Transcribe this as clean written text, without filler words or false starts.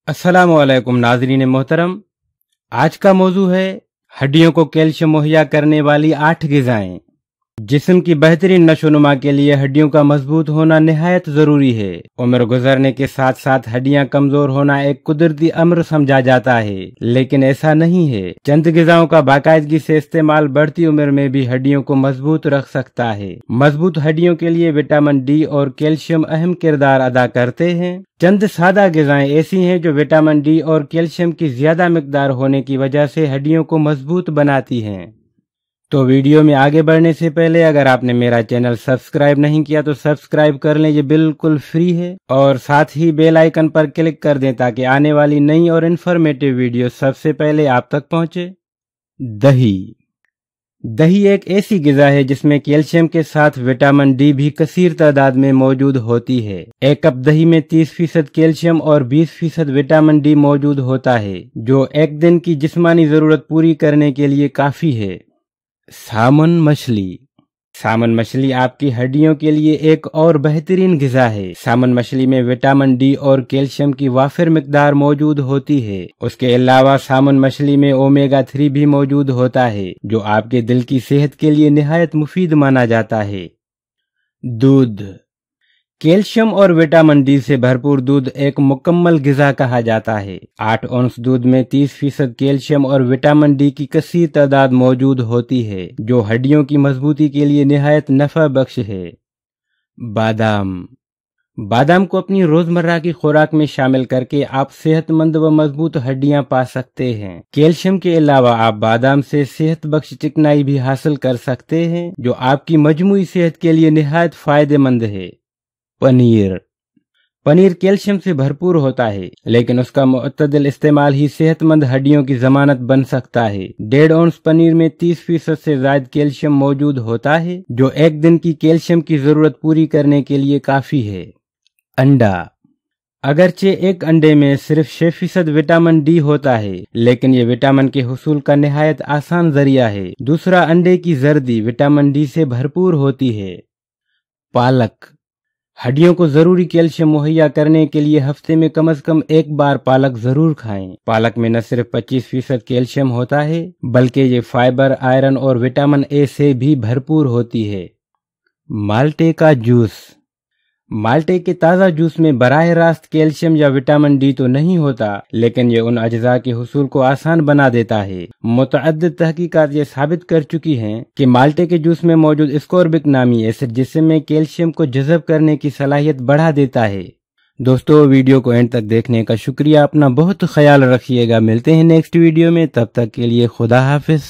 अस्सलामुअलैकुम नाज़रीन मोहतरम। आज का मौजू है हड्डियों को कैल्शियम मुहैया करने वाली 8 ग़िज़ाएं। जिस्म की बेहतरीन नशोनुमा के लिए हड्डियों का मजबूत होना निहायत जरूरी है। उम्र गुजरने के साथ साथ हड्डियां कमजोर होना एक कुदरती अम्र समझा जाता है, लेकिन ऐसा नहीं है। चंद ग़िज़ाओं का बाकायदगी से इस्तेमाल बढ़ती उम्र में भी हड्डियों को मजबूत रख सकता है। मजबूत हड्डियों के लिए विटामिन डी और कैल्शियम अहम किरदार अदा करते हैं। चंद सादा ग़िज़ाएं ऐसी हैं जो विटामिन डी और कैल्शियम की ज्यादा मिकदार होने की वजह से हड्डियों को मजबूत बनाती हैं। तो वीडियो में आगे बढ़ने से पहले अगर आपने मेरा चैनल सब्सक्राइब नहीं किया तो सब्सक्राइब कर लें, ये बिल्कुल फ्री है। और साथ ही बेल आइकन पर क्लिक कर दें ताकि आने वाली नई और इन्फॉर्मेटिव वीडियो सबसे पहले आप तक पहुंचे। दही एक ऐसी ग़िज़ा है जिसमें कैल्शियम के साथ विटामिन डी भी कसीर तादाद में मौजूद होती है। एक कप दही में 30% कैल्शियम और 20% विटामिन डी मौजूद होता है, जो एक दिन की जिस्मानी जरूरत पूरी करने के लिए काफी है। सामन मछली आपकी हड्डियों के लिए एक और बेहतरीन ग़िज़ा है। सामन मछली में विटामिन डी और कैल्शियम की वाफिर मिकदार मौजूद होती है। उसके अलावा सामन मछली में ओमेगा 3 भी मौजूद होता है, जो आपके दिल की सेहत के लिए निहायत मुफीद माना जाता है। दूध। कैल्शियम और विटामिन डी से भरपूर दूध एक मुकम्मल ग़िज़ा कहा जाता है। 8 औंस दूध में 30% कैल्शियम और विटामिन डी की कसीर तादाद मौजूद होती है, जो हड्डियों की मजबूती के लिए निहायत नफा बख्श है। बादाम को अपनी रोजमर्रा की खुराक में शामिल करके आप सेहतमंद व मजबूत हड्डियां पा सकते हैं। कैल्शियम के अलावा आप बादाम से सेहत बख्श चिकनाई भी हासिल कर सकते हैं, जो आपकी मजमूई सेहत के लिए निहायत फायदेमंद है। पनीर कैल्शियम से भरपूर होता है, लेकिन उसका मुअत्तदिल इस्तेमाल ही सेहतमंद हड्डियों की जमानत बन सकता है। 1.5 औंस पनीर में 30% से ज्यादा कैल्शियम मौजूद होता है, जो एक दिन की कैल्शियम की जरूरत पूरी करने के लिए काफी है। अंडा। अगरचे एक अंडे में सिर्फ 6% विटामिन डी होता है, लेकिन ये विटामिन के हुसूल का निहायत आसान जरिया है। दूसरा, अंडे की जर्दी विटामिन डी से भरपूर होती है। पालक। हड्डियों को जरूरी कैल्शियम मुहैया करने के लिए हफ्ते में कम से कम एक बार पालक जरूर खाएं। पालक में न सिर्फ 25% कैल्शियम होता है, बल्कि ये फाइबर, आयरन और विटामिन ए से भी भरपूर होती है। माल्टे का जूस। माल्टे के ताज़ा जूस में बराह रास्त कैल्शियम या विटामिन डी तो नहीं होता, लेकिन ये उन अज्जा के हुसूल को आसान बना देता है। मुतअद्दिद तहकीकात ये साबित कर चुकी हैं कि माल्टे के जूस में मौजूद स्कोर्बिक नामी एसिड जिस्म में कैल्शियम को जज़ब करने की सलाहियत बढ़ा देता है। दोस्तों, वीडियो को एंड तक देखने का शुक्रिया। अपना बहुत ख्याल रखिएगा। मिलते हैं नेक्स्ट वीडियो में, तब तक के लिए खुदा हाफिज।